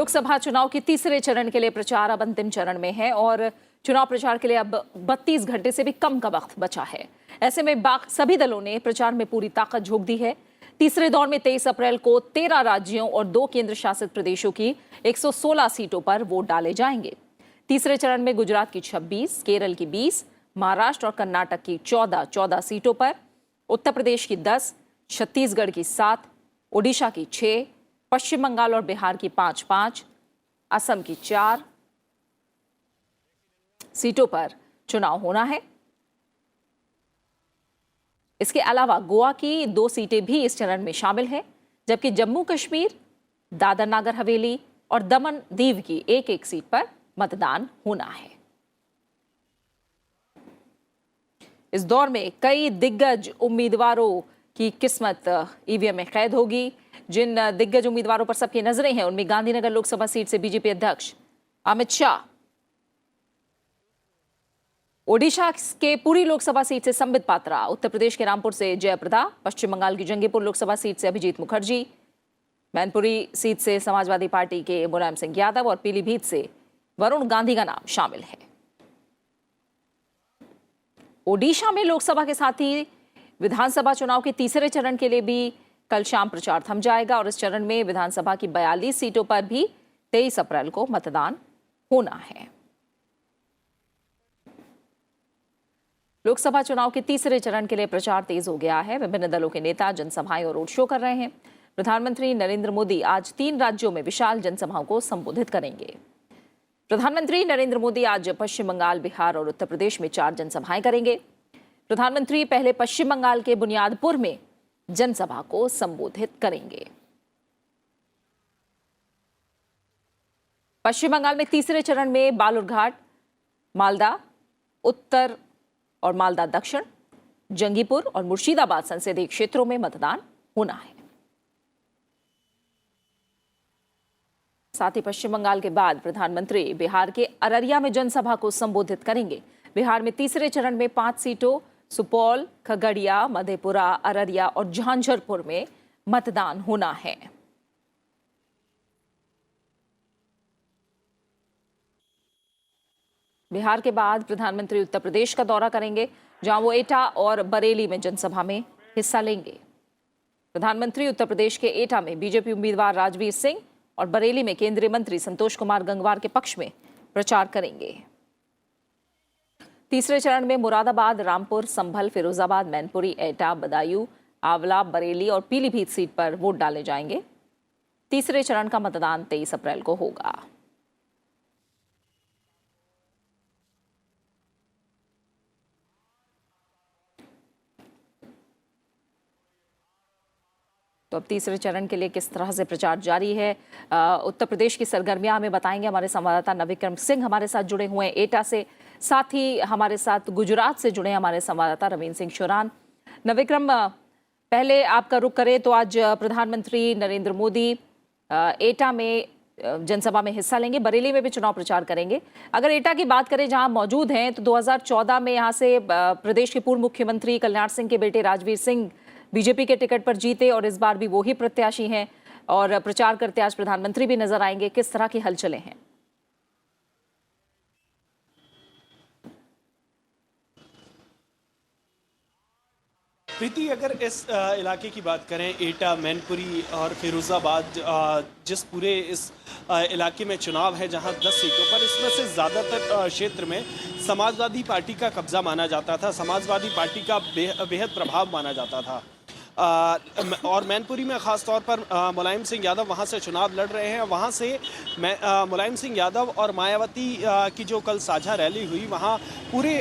लोकसभा चुनाव के तीसरे चरण के लिए प्रचार अब अंतिम चरण में है और चुनाव प्रचार के लिए अब 32 घंटे से भी कम का वक्त बचा है। ऐसे में सभी दलों ने प्रचार में पूरी ताकत झोंक दी है। तीसरे दौर में 23 अप्रैल को 13 राज्यों और 2 केंद्र शासित प्रदेशों की 116 सीटों पर वोट डाले जाएंगे। तीसरे चरण में गुजरात की 26, केरल की 20, महाराष्ट्र और कर्नाटक की 14 सीटों पर, उत्तर प्रदेश की 10, छत्तीसगढ़ की 7, ओडिशा की 6, पश्चिम बंगाल और बिहार की 5, असम की 4 सीटों पर चुनाव होना है। इसके अलावा गोवा की 2 सीटें भी इस चरण में शामिल हैं, जबकि जम्मू कश्मीर, दादर नागर हवेली और दमन दीव की एक सीट पर मतदान होना है। इस दौर में कई दिग्गज उम्मीदवारों की किस्मत ईवीएम में कैद होगी। जिन दिग्गज उम्मीदवारों पर सबकी नजरें हैं उनमें गांधीनगर लोकसभा सीट से बीजेपी अध्यक्ष अमित शाह, ओडिशा के पुरी लोकसभा सीट से संबित पात्रा, उत्तर प्रदेश के रामपुर से जयप्रदा, पश्चिम बंगाल की जंगीपुर लोकसभा सीट से अभिजीत मुखर्जी, मैनपुरी सीट से समाजवादी पार्टी के मुलायम सिंह यादव और पीलीभीत से वरुण गांधी का नाम शामिल है। ओडिशा में लोकसभा के साथ ही विधानसभा चुनाव के तीसरे चरण के लिए भी कल शाम प्रचार थम जाएगा और इस चरण में विधानसभा की 42 सीटों पर भी 23 अप्रैल को मतदान होना है। लोकसभा चुनाव के तीसरे चरण के लिए प्रचार तेज हो गया है। विभिन्न दलों के नेता जनसभाएं और रोड शो कर रहे हैं। प्रधानमंत्री नरेंद्र मोदी आज 3 राज्यों में विशाल जनसभाओं को संबोधित करेंगे। प्रधानमंत्री नरेंद्र मोदी आज पश्चिम बंगाल, बिहार और उत्तर प्रदेश में 4 जनसभाएं करेंगे। प्रधानमंत्री पहले पश्चिम बंगाल के बुनियादपुर में जनसभा को संबोधित करेंगे। पश्चिम बंगाल में तीसरे चरण में बालूरघाट, मालदा उत्तर और मालदा दक्षिण, जंगीपुर और मुर्शिदाबाद संसदीय क्षेत्रों में मतदान होना है। साथ ही पश्चिम बंगाल के बाद प्रधानमंत्री बिहार के अररिया में जनसभा को संबोधित करेंगे। बिहार में तीसरे चरण में 5 सीटों सुपौल, खगड़िया, मधेपुरा, अररिया और झांझरपुर में मतदान होना है। बिहार के बाद प्रधानमंत्री उत्तर प्रदेश का दौरा करेंगे, जहां वो एटा और बरेली में जनसभा में हिस्सा लेंगे। प्रधानमंत्री उत्तर प्रदेश के एटा में बीजेपी उम्मीदवार राजवीर सिंह और बरेली में केंद्रीय मंत्री संतोष कुमार गंगवार के पक्ष में प्रचार करेंगे। तीसरे चरण में मुरादाबाद, रामपुर, संभल, फिरोजाबाद, मैनपुरी, एटा, बदायूं, आंवला, बरेली और पीलीभीत सीट पर वोट डाले जाएंगे। तीसरे चरण का मतदान 23 अप्रैल को होगा। तो अब तीसरे चरण के लिए किस तरह से प्रचार जारी है, उत्तर प्रदेश की सरगर्मियां हमें बताएंगे हमारे संवाददाता नविक्रम सिंह हमारे साथ जुड़े हुए हैं एटा से। साथ ही हमारे साथ गुजरात से जुड़े हमारे संवाददाता रवीन सिंह शुरान। नविक्रम, पहले आपका रुख करें तो आज प्रधानमंत्री नरेंद्र मोदी एटा में जनसभा में हिस्सा लेंगे, बरेली में भी चुनाव प्रचार करेंगे। अगर एटा की बात करें जहां मौजूद हैं, तो 2014 में यहां से प्रदेश के पूर्व मुख्यमंत्री कल्याण सिंह के बेटे राजवीर सिंह बीजेपी के टिकट पर जीते और इस बार भी वो ही प्रत्याशी हैं और प्रचार करते आज प्रधानमंत्री भी नजर आएंगे। किस तरह की हलचलें हैं? प्रीति, अगर इस इलाके की बात करें, एटा, मैनपुरी और फिरोजाबाद, जिस पूरे इस इलाके में चुनाव है जहां 10 सीटों पर, इसमें से ज़्यादातर क्षेत्र में समाजवादी पार्टी का कब्जा माना जाता था, समाजवादी पार्टी का बेहद प्रभाव माना जाता था। और मैनपुरी में ख़ास तौर पर मुलायम सिंह यादव वहां से चुनाव लड़ रहे हैं। वहां से मुलायम सिंह यादव और मायावती की जो कल साझा रैली हुई, वहां पूरे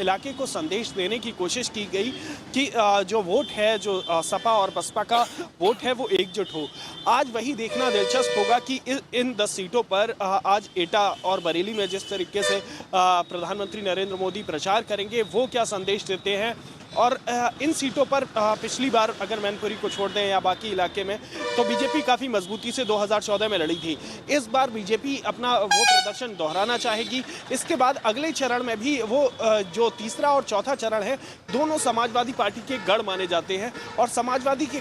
इलाके को संदेश देने की कोशिश की गई कि जो वोट है, जो सपा और बसपा का वोट है, वो एकजुट हो। आज वही देखना दिलचस्प होगा कि इन 10 सीटों पर आज एटा और बरेली में जिस तरीके से प्रधानमंत्री नरेंद्र मोदी प्रचार करेंगे, वो क्या संदेश देते हैं और इन सीटों पर पिछली बार अगर मैनपुरी को छोड़ दें या बाकी इलाके में तो बीजेपी काफ़ी मजबूती से 2014 में लड़ी थी। इस बार बीजेपी अपना वो प्रदर्शन दोहराना चाहेगी। इसके बाद अगले चरण में भी वो जो तीसरा और चौथा चरण है दोनों समाजवादी पार्टी के गढ़ माने जाते हैं और समाजवादी के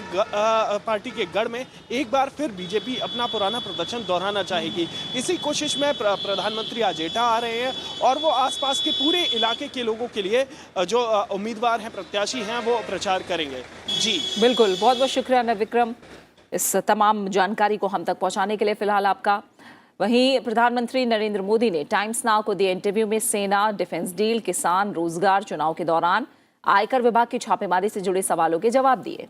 पार्टी के गढ़ में एक बार फिर बीजेपी अपना पुराना प्रदर्शन दोहराना चाहेगी। इसी कोशिश में प्रधानमंत्री आज एटा आ रहे हैं और वो आसपास के पूरे इलाके के लोगों के लिए जो उम्मीदवार हैं, प्रत्याशी हैं, वो प्रचार करेंगे। जी बिल्कुल, बहुत बहुत शुक्रिया नवविक्रम इस तमाम जानकारी को हम तक पहुंचाने के लिए। फिलहाल आपका। वहीं प्रधानमंत्री नरेंद्र मोदी ने टाइम्स नाउ को दिए इंटरव्यू में सेना, डिफेंस डील, किसान, रोजगार, चुनाव के दौरान आयकर विभाग की छापेमारी से जुड़े सवालों के जवाब दिए।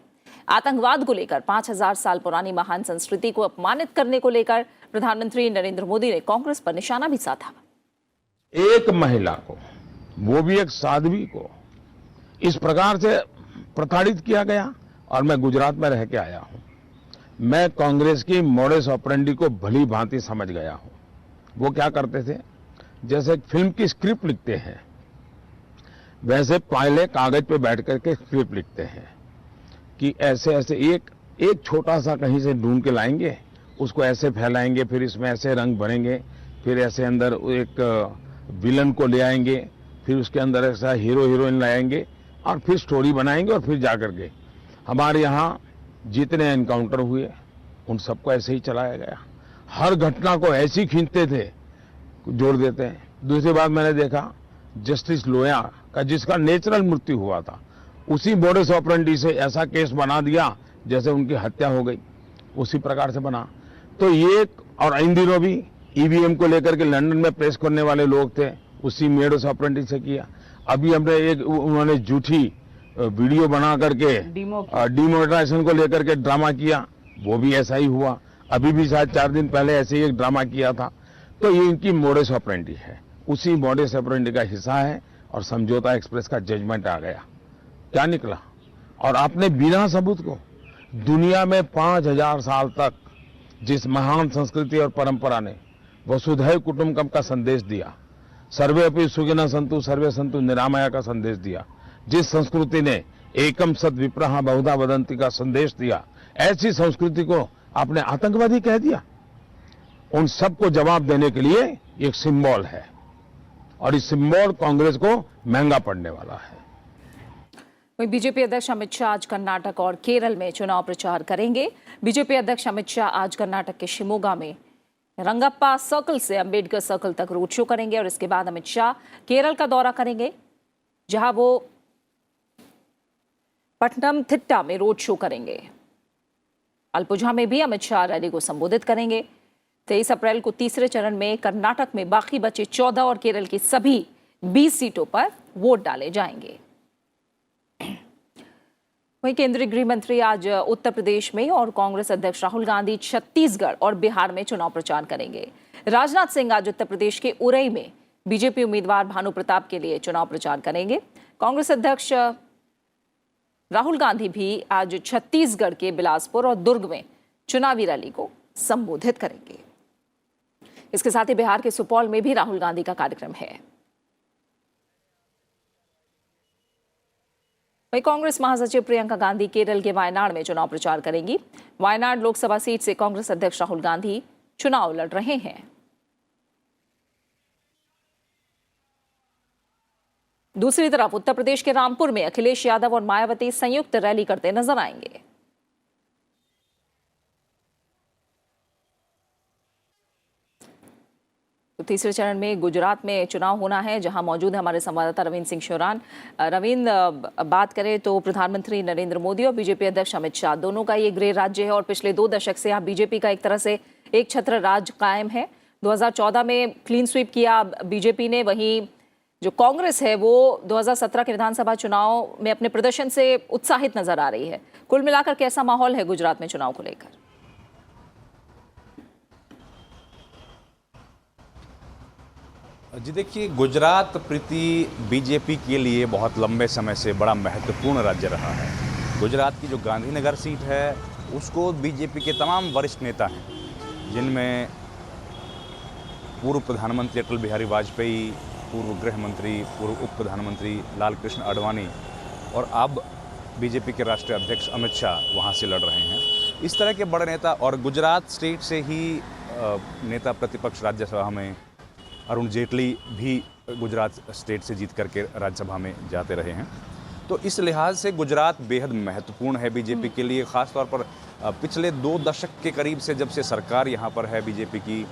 आतंकवाद को लेकर 5000 साल पुरानी महान संस्कृति को अपमानित करने को लेकर प्रधानमंत्री नरेंद्र मोदी ने कांग्रेस पर निशाना भी साधा। एक महिला को, वो भी एक साध्वी को, इस प्रकार से प्रताड़ित किया गया। और मैं गुजरात में रह के आया हूं, मैं कांग्रेस की मोडस ऑपरेंडी को भली भांति समझ गया हूं। वो क्या करते थे, जैसे एक फिल्म की स्क्रिप्ट लिखते हैं वैसे पहले कागज पे बैठ करके स्क्रिप्ट लिखते हैं कि ऐसे ऐसे एक छोटा सा कहीं से ढूंढ के लाएंगे, उसको ऐसे फैलाएंगे, फिर इसमें ऐसे रंग भरेंगे, फिर ऐसे अंदर एक विलन को ले आएंगे, फिर उसके अंदर ऐसा हीरो हीरोइन लाएंगे और फिर स्टोरी बनाएंगे और फिर जाकर के हमारे यहाँ जितने एनकाउंटर हुए उन सबको ऐसे ही चलाया गया। हर घटना को ऐसी खींचते थे, जोड़ देते हैं। दूसरी बात मैंने देखा, जस्टिस लोया का जिसका नेचुरल मृत्यु हुआ था, उसी मोडस ऑपरेंडी से ऐसा केस बना दिया जैसे उनकी हत्या हो गई, उसी प्रकार से बना। तो ये, और इन दिनों भी ईवीएम को लेकर के लंदन में प्रेस करने वाले लोग थे, उसी मोडस ऑपरेंडी से किया। अभी हमने उन्होंने झूठी वीडियो बना करके डिमोनेटाइजेशन को लेकर के ड्रामा किया, वो भी ऐसा ही हुआ। अभी भी शायद 4 दिन पहले ऐसे ही एक ड्रामा किया था। तो ये इनकी मोडस ऑपरेंडी है, उसी मोडस ऑपरेंडी का हिस्सा है। और समझौता एक्सप्रेस का जजमेंट आ गया, क्या निकला। और आपने बिना सबूत को दुनिया में 5000 साल तक जिस महान संस्कृति और परंपरा ने वसुधैव कुटुंबकम का संदेश दिया, सर्वे अपि सुखिनः सन्तु सर्वे सन्तु निरामया का संदेश दिया, जिस संस्कृति ने एकम सत विप्रः बहुधा वदन्ति का संदेश दिया, ऐसी संस्कृति को आपने आतंकवादी कह दिया। उन सबको जवाब देने के लिए एक सिंबल है और इस सिंबल कांग्रेस को महंगा पड़ने वाला है। वहीं बीजेपी अध्यक्ष अमित शाह आज कर्नाटक और केरल में चुनाव प्रचार करेंगे। बीजेपी अध्यक्ष अमित शाह आज कर्नाटक के शिमोगा में रंगप्पा सर्कल से अंबेडकर सर्कल तक रोड शो करेंगे और इसके बाद अमित शाह केरल का दौरा करेंगे, जहां वो पट्टनमथिट्टा में रोड शो करेंगे। अल्पुझा में भी अमित शाह रैली को संबोधित करेंगे। 23 अप्रैल को तीसरे चरण में कर्नाटक में बाकी बचे 14 और केरल की सभी 20 सीटों पर वोट डाले जाएंगे। वहीं केंद्रीय गृह मंत्री आज उत्तर प्रदेश में और कांग्रेस अध्यक्ष राहुल गांधी छत्तीसगढ़ और बिहार में चुनाव प्रचार करेंगे। राजनाथ सिंह आज उत्तर प्रदेश के उरई में बीजेपी उम्मीदवार भानु प्रताप के लिए चुनाव प्रचार करेंगे। कांग्रेस अध्यक्ष राहुल गांधी भी आज छत्तीसगढ़ के बिलासपुर और दुर्ग में चुनावी रैली को संबोधित करेंगे। इसके साथ ही बिहार के सुपौल में भी राहुल गांधी का कार्यक्रम है। वहीं कांग्रेस महासचिव प्रियंका गांधी केरल के वायनाड में चुनाव प्रचार करेंगी। वायनाड लोकसभा सीट से कांग्रेस अध्यक्ष राहुल गांधी चुनाव लड़ रहे हैं। दूसरी तरफ उत्तर प्रदेश के रामपुर में अखिलेश यादव और मायावती संयुक्त रैली करते नजर आएंगे। तो तीसरे चरण में गुजरात में चुनाव होना है, जहां मौजूद है हमारे संवाददाता रविंद्र सिंह शोरान। रविंद्र, बात करें तो प्रधानमंत्री नरेंद्र मोदी और बीजेपी अध्यक्ष अमित शाह दोनों का ये गृह राज्य है और पिछले 2 दशक से यहाँ बीजेपी का एक तरह से एक छत्र राज कायम है। 2014 में क्लीन स्वीप किया बीजेपी ने, वहीं जो कांग्रेस है वो 2017 के विधानसभा चुनाव में अपने प्रदर्शन से उत्साहित नजर आ रही है। कुल मिलाकर कैसा माहौल है गुजरात में चुनाव को लेकर? जी देखिए, गुजरात प्रीति बीजेपी के लिए बहुत लंबे समय से बड़ा महत्वपूर्ण राज्य रहा है। गुजरात की जो गांधीनगर सीट है उसको बीजेपी के तमाम वरिष्ठ नेता हैं, जिनमें पूर्व प्रधानमंत्री अटल बिहारी वाजपेयी, पूर्व गृह मंत्री, पूर्व उप प्रधानमंत्री लाल कृष्ण आडवाणी और अब बीजेपी के राष्ट्रीय अध्यक्ष अमित शाह वहाँ से लड़ रहे हैं। इस तरह के बड़े नेता, और गुजरात स्टेट से ही नेता प्रतिपक्ष राज्यसभा में अरुण जेटली भी गुजरात स्टेट से जीत करके राज्यसभा में जाते रहे हैं। तो इस लिहाज से गुजरात बेहद महत्वपूर्ण है बीजेपी के लिए, ख़ास तौर पर पिछले 2 दशक के करीब से जब से सरकार यहाँ पर है बीजेपी की,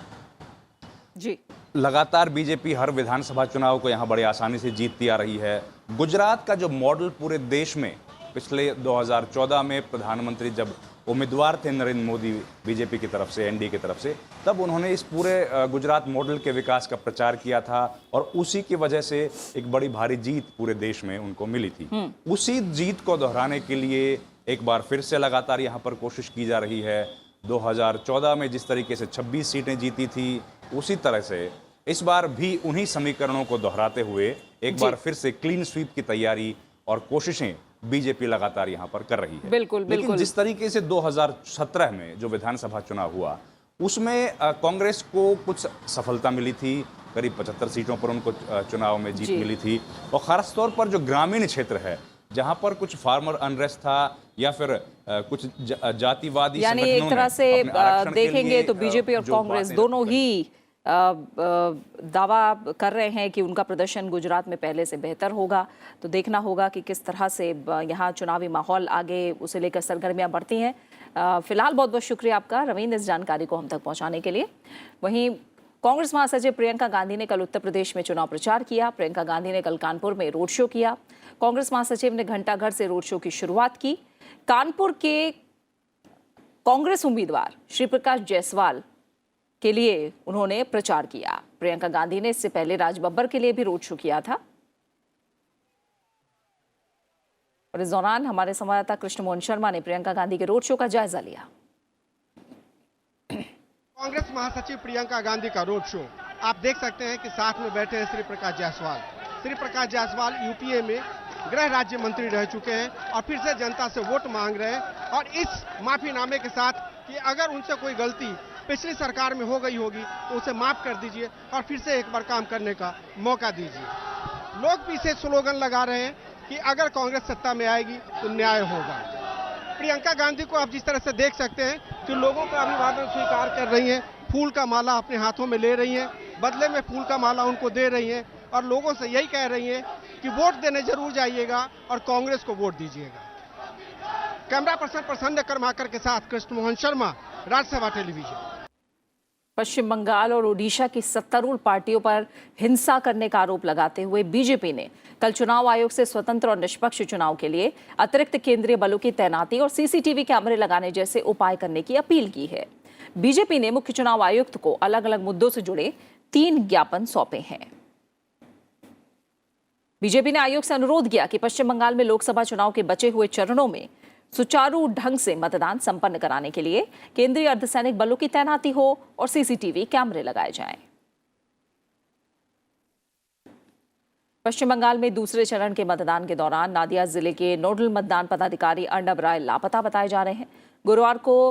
जी लगातार बीजेपी हर विधानसभा चुनाव को यहाँ बड़े आसानी से जीतती आ रही है। गुजरात का जो मॉडल पूरे देश में, पिछले 2014 में प्रधानमंत्री जब उम्मीदवार थे नरेंद्र मोदी बीजेपी की तरफ से, एनडीए की तरफ से, तब उन्होंने इस पूरे गुजरात मॉडल के विकास का प्रचार किया था और उसी की वजह से एक बड़ी भारी जीत पूरे देश में उनको मिली थी। उसी जीत को दोहराने के लिए एक बार फिर से लगातार यहाँ पर कोशिश की जा रही है। 2014 में जिस तरीके से 26 सीटें जीती थी, उसी तरह से इस बार भी उन्हीं समीकरणों को दोहराते हुए एक बार फिर से क्लीन स्वीप की तैयारी और कोशिशें बीजेपी लगातार यहां पर कर रही है। बिल्कुल, लेकिन बिल्कुल। जिस तरीके से 2017 में जो विधानसभा चुनाव हुआ, उसमें कांग्रेस को कुछ सफलता मिली थी, करीब 75 सीटों पर उनको चुनाव में जीत मिली थी, और खास तौर पर जो ग्रामीण क्षेत्र है, जहां पर कुछ फार्मर अनरेस्ट था या फिर कुछ जातिवादी यानी संगठनों एक तरह ने से अपने आरक्षण के देखेंगे लिए, तो बीजेपी और जो कांग्रेस बातें दोनों ही दावा कर रहे हैं कि उनका प्रदर्शन गुजरात में पहले से बेहतर होगा। तो देखना होगा कि किस तरह से यहाँ चुनावी माहौल आगे उसे लेकर सरगर्मियां बढ़ती हैं। फिलहाल बहुत बहुत शुक्रिया आपका रविंद्र, इस जानकारी को हम तक पहुँचाने के लिए। वहीं कांग्रेस महासचिव प्रियंका गांधी ने कल उत्तर प्रदेश में चुनाव प्रचार किया। प्रियंका गांधी ने कल कानपुर में रोड शो किया। कांग्रेस महासचिव ने घंटाघर से रोड शो की शुरुआत की। कानपुर के कांग्रेस उम्मीदवार श्री प्रकाश जायसवाल के लिए उन्होंने प्रचार किया। प्रियंका गांधी ने इससे पहले राज बब्बर के लिए भी रोड शो किया था। और इस दौरान हमारे संवाददाता कृष्ण मोहन शर्मा ने प्रियंका गांधी के रोड शो का जायजा लिया। कांग्रेस महासचिव प्रियंका गांधी का रोड शो आप देख सकते हैं कि साथ में बैठे हैं श्री प्रकाश जायसवाल। श्री प्रकाश जायसवाल यूपीए में गृह राज्य मंत्री रह चुके हैं और फिर से जनता से वोट मांग रहे हैं, और इस माफीनामे के साथ कि अगर उनसे कोई गलती पिछली सरकार में हो गई होगी तो उसे माफ कर दीजिए और फिर से एक बार काम करने का मौका दीजिए। लोग भी इसे स्लोगन लगा रहे हैं कि अगर कांग्रेस सत्ता में आएगी तो न्याय होगा। प्रियंका गांधी को आप जिस तरह से देख सकते हैं कि लोगों का अभिवादन स्वीकार कर रही हैं, फूल का माला अपने हाथों में ले रही हैं, बदले में फूल का माला उनको दे रही हैं और लोगों से यही कह रही हैं कि वोट देने जरूर जाइएगा और कांग्रेस को वोट दीजिएगा। कैमरा पर्सन प्रसन्न कर्माकर के साथ कृष्ण मोहन शर्मा, राज्यसभा टेलीविजन। पश्चिम बंगाल और ओडिशा की सत्तारूढ़ पार्टियों पर हिंसा करने का आरोप लगाते हुए बीजेपी ने कल चुनाव आयोग से स्वतंत्र और निष्पक्ष चुनाव के लिए अतिरिक्त केंद्रीय बलों की तैनाती और सीसीटीवी कैमरे लगाने जैसे उपाय करने की अपील की है। बीजेपी ने मुख्य चुनाव आयुक्त को अलग अलग मुद्दों से जुड़े 3 ज्ञापन सौंपे हैं। बीजेपी ने आयोग से अनुरोध किया कि पश्चिम बंगाल में लोकसभा चुनाव के बचे हुए चरणों में सुचारू ढंग से मतदान संपन्न कराने के लिए केंद्रीय अर्धसैनिक बलों की तैनाती हो और सीसीटीवी कैमरे लगाए जाएं। पश्चिम बंगाल में दूसरे चरण के मतदान के दौरान नादिया जिले के नोडल मतदान पदाधिकारी अर्णब राय लापता बताए जा रहे हैं। गुरुवार को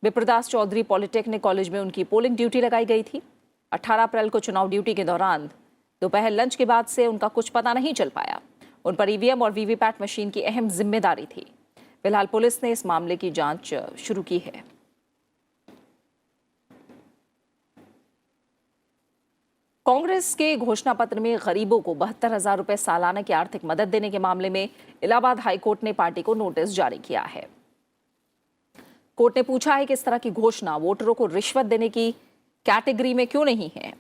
विप्रदास चौधरी पॉलिटेक्निक कॉलेज में उनकी पोलिंग ड्यूटी लगाई गई थी। 18 अप्रैल को चुनाव ड्यूटी के दौरान दोपहर लंच के बाद से उनका कुछ पता नहीं चल पाया। उन पर ईवीएम और वीवीपैट मशीन की अहम जिम्मेदारी थी। फिलहाल पुलिस ने इस मामले की जांच शुरू की है। कांग्रेस के घोषणा पत्र में गरीबों को 72,000 रुपए सालाना की आर्थिक मदद देने के मामले में इलाहाबाद हाईकोर्ट ने पार्टी को नोटिस जारी किया है। कोर्ट ने पूछा है कि इस तरह की घोषणा वोटरों को रिश्वत देने की कैटेगरी में क्यों नहीं है।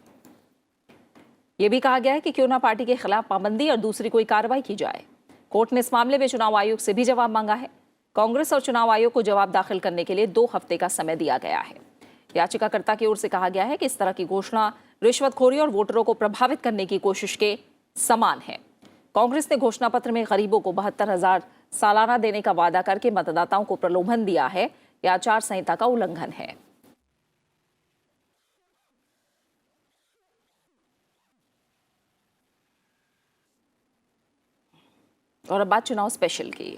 यह भी कहा गया है कि क्यों ना पार्टी के खिलाफ पाबंदी और दूसरी कोई कार्रवाई की जाए। कोर्ट ने इस मामले में चुनाव आयोग से भी जवाब मांगा है। कांग्रेस और चुनाव आयोग को जवाब दाखिल करने के लिए 2 हफ्ते का समय दिया गया है। याचिकाकर्ता की ओर से कहा गया है कि इस तरह की घोषणा रिश्वतखोरी और वोटरों को प्रभावित करने की कोशिश के समान है। कांग्रेस ने घोषणा पत्र में गरीबों को 72,000 सालाना देने का वादा करके मतदाताओं को प्रलोभन दिया है। यह आचार संहिता का उल्लंघन है। और अब बात चुनाव स्पेशल की।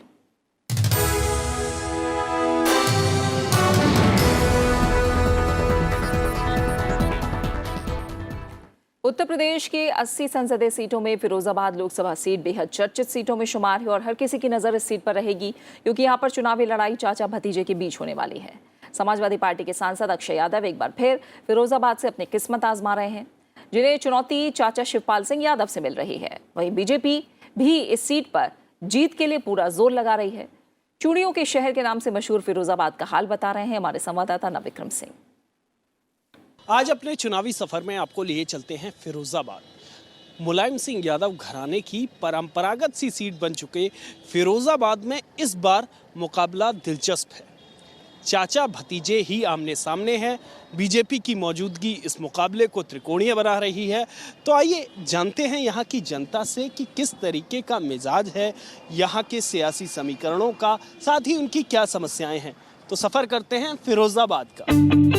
उत्तर प्रदेश के 80 संसदीय सीटों में फिरोजाबाद लोकसभा सीट बेहद चर्चित सीटों में शुमार है और हर किसी की नजर इस सीट पर रहेगी क्योंकि यहां पर चुनावी लड़ाई चाचा भतीजे के बीच होने वाली है। समाजवादी पार्टी के सांसद अक्षय यादव एक बार फिर फिरोजाबाद से अपनी किस्मत आजमा रहे हैं, जिन्हें चुनौती चाचा शिवपाल सिंह यादव से मिल रही है। वहीं बीजेपी भी इस सीट पर जीत के लिए पूरा जोर लगा रही है। चूड़ियों के शहर के नाम से मशहूर फिरोजाबाद का हाल बता रहे हैं हमारे संवाददाता नवविक्रम सिंह। आज अपने चुनावी सफर में आपको लिए चलते हैं फिरोजाबाद। मुलायम सिंह यादव घराने की परंपरागत सी सीट बन चुके फिरोजाबाद में इस बार मुकाबला दिलचस्प है। चाचा भतीजे ही आमने सामने हैं। बीजेपी की मौजूदगी इस मुकाबले को त्रिकोणीय बना रही है। तो आइए जानते हैं यहाँ की जनता से कि किस तरीके का मिजाज है यहाँ के सियासी समीकरणों का, साथ ही उनकी क्या समस्याएं हैं। तो सफर करते हैं फिरोजाबाद का।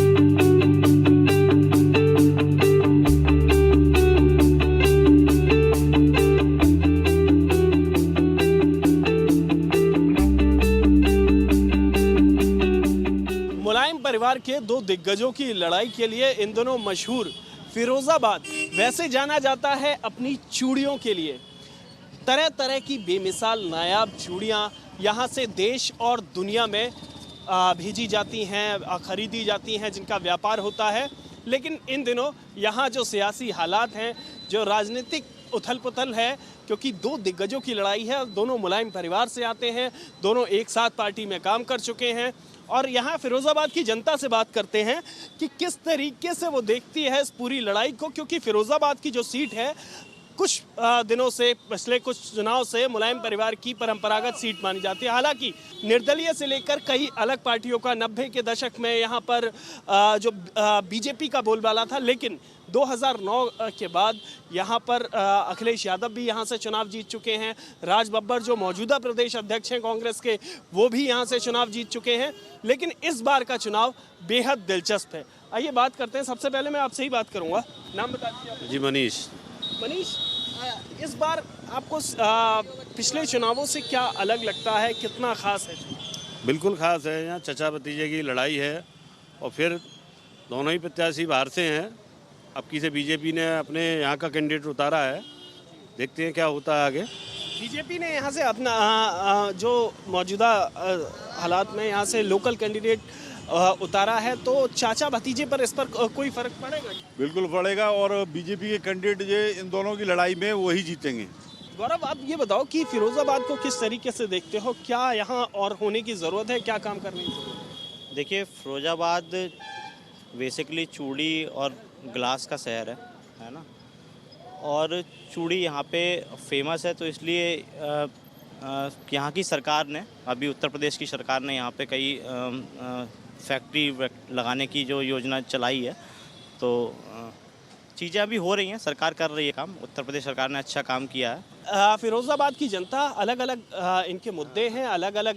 परिवार के दो दिग्गजों की लड़ाई के लिए इन दोनों मशहूर फिरोजाबाद वैसे जाना जाता है अपनी चूड़ियों के लिए। तरह तरह की बेमिसाल नायाब चूड़ियां यहां से देश और दुनिया में भेजी जाती हैं, खरीदी जाती हैं, जिनका व्यापार होता है। लेकिन इन दिनों यहां जो सियासी हालात हैं, जो राजनीतिक उथल पुथल है, क्योंकि दो दिग्गजों की लड़ाई है, दोनों मुलायम परिवार से आते हैं, दोनों एक साथ पार्टी में काम कर चुके हैं। और यहाँ फिरोजाबाद की जनता से बात करते हैं कि किस तरीके से वो देखती है इस पूरी लड़ाई को, क्योंकि फिरोजाबाद की जो सीट है कुछ दिनों से, पिछले कुछ चुनाव से मुलायम परिवार की परंपरागत सीट मानी जाती है। हालांकि निर्दलीय से लेकर कई अलग पार्टियों का 90 के दशक में यहाँ पर जो बीजेपी का बोलबाला था, लेकिन 2009 के बाद यहाँ पर अखिलेश यादव भी यहाँ से चुनाव जीत चुके हैं। राज बब्बर जो मौजूदा प्रदेश अध्यक्ष हैं कांग्रेस के, वो भी यहाँ से चुनाव जीत चुके हैं। लेकिन इस बार का चुनाव बेहद दिलचस्प है। आइए बात करते हैं। सबसे पहले मैं आपसे ही बात करूँगा, नाम बता दीजिए। जी मनीष। मनीष, इस बार आपको पिछले चुनावों से क्या अलग लगता है, कितना खास है? बिल्कुल खास है। यहाँ चचा भतीजे की लड़ाई है और फिर दोनों ही प्रत्याशी बाहर से हैं। अब की से बीजेपी ने अपने यहाँ का कैंडिडेट उतारा है, देखते हैं क्या होता है आगे। बीजेपी ने यहाँ से अपना जो मौजूदा हालात में यहाँ से लोकल कैंडिडेट उतारा है, तो चाचा भतीजे पर इस पर कोई फर्क पड़ेगा? बिल्कुल पड़ेगा और बीजेपी के कैंडिडेट जो इन दोनों की लड़ाई में वही जीतेंगे। गौरव, आप ये बताओ कि फिरोजाबाद को किस तरीके से देखते हो? क्या यहाँ और होने की ज़रूरत है, क्या काम करने की ज़रूरत है? देखिए, फिरोजाबाद बेसिकली चूड़ी और ग्लास का शहर है ना, और चूड़ी यहाँ पे फेमस है। तो इसलिए यहाँ की सरकार ने, अभी उत्तर प्रदेश की सरकार ने यहाँ पे कई फैक्ट्री लगाने की जो योजना चलाई है, तो चीज़ें अभी हो रही हैं, सरकार कर रही है काम। उत्तर प्रदेश सरकार ने अच्छा काम किया है। फिरोजाबाद की जनता अलग अलग इनके मुद्दे हैं, अलग अलग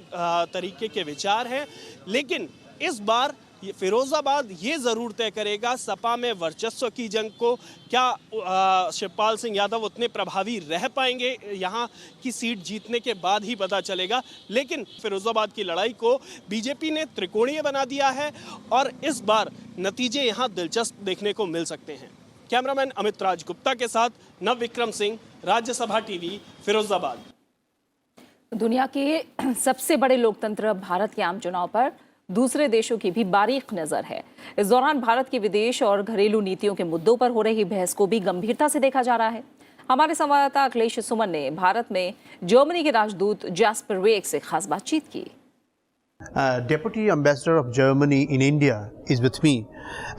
तरीके के विचार हैं, लेकिन इस बार फिरोजाबाद ये ज़रूर तय करेगा सपा में वर्चस्व की जंग को। क्या शिवपाल सिंह यादव उतने प्रभावी रह पाएंगे? यहाँ की सीट जीतने के बाद ही पता चलेगा। लेकिन फिरोजाबाद की लड़ाई को बीजेपी ने त्रिकोणीय बना दिया है और इस बार नतीजे यहाँ दिलचस्प देखने को मिल सकते हैं। कैमरामैन अमित राज गुप्ता के साथ नवविक्रम सिंह, राज्यसभा टीवी, फिरोजाबाद। दुनिया के सबसे बड़े लोकतंत्र भारत के आम चुनाव पर दूसरे देशों की भी बारीक नजर है। इस दौरान भारत की विदेश और घरेलू नीतियों के मुद्दों पर हो रही बहस को भी गंभीरता से देखा जा रहा है। हमारे संवाददाता अखिलेश सुमन ने भारत में जर्मनी के राजदूत जैस्पर वेग से खास बातचीत की। Deputy Ambassador of Germany in India is with me.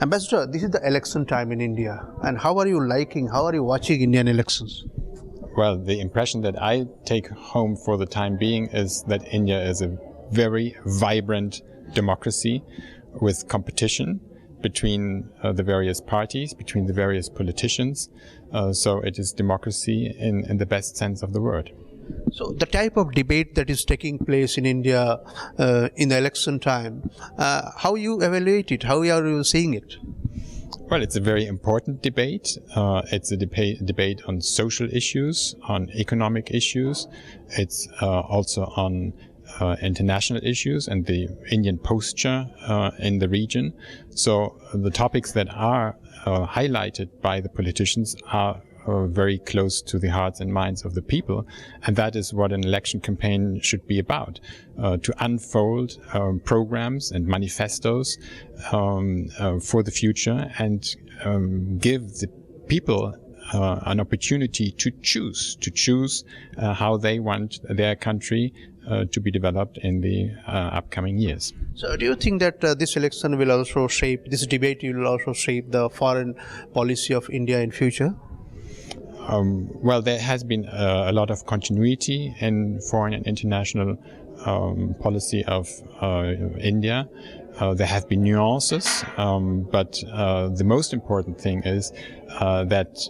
Ambassador, this is the election time in India, and how are you liking, how are you watching Indian elections? Well, the impression that I take home for the time being is that India is a very vibrant democracy with competition between the various parties, between the various politicians. So it is democracy in the best sense of the word. So the type of debate that is taking place in India in the election time, how you evaluate it? How are you seeing it? Well, it's a very important debate. It's a debate on social issues, on economic issues. It's also on international issues and the Indian posture in the region. So the topics that are highlighted by the politicians are very close to the hearts and minds of the people, and that is what an election campaign should be about, to unfold programs and manifestos for the future and give the people an opportunity to choose how they want their country to be developed in the upcoming years. So do you think that this election will also shape, this debate will also shape the foreign policy of India in future? Well, there has been a lot of continuity in foreign and international policy of India. There have been nuances, but the most important thing is that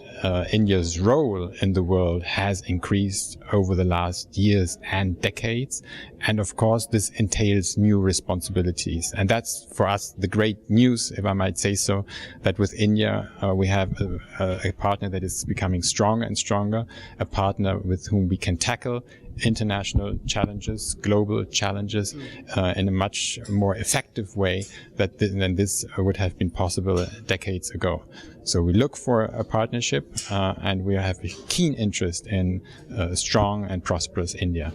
India's role in the world has increased over the last years and decades. And of course, this entails new responsibilities. And that's for us the great news, if I might say so, that with India we have a partner that is becoming stronger and stronger, a partner with whom we can tackle international challenges, global challenges in a much more effective way than this would have been possible decades ago. So we look for a partnership and we have a keen interest in a strong and prosperous India.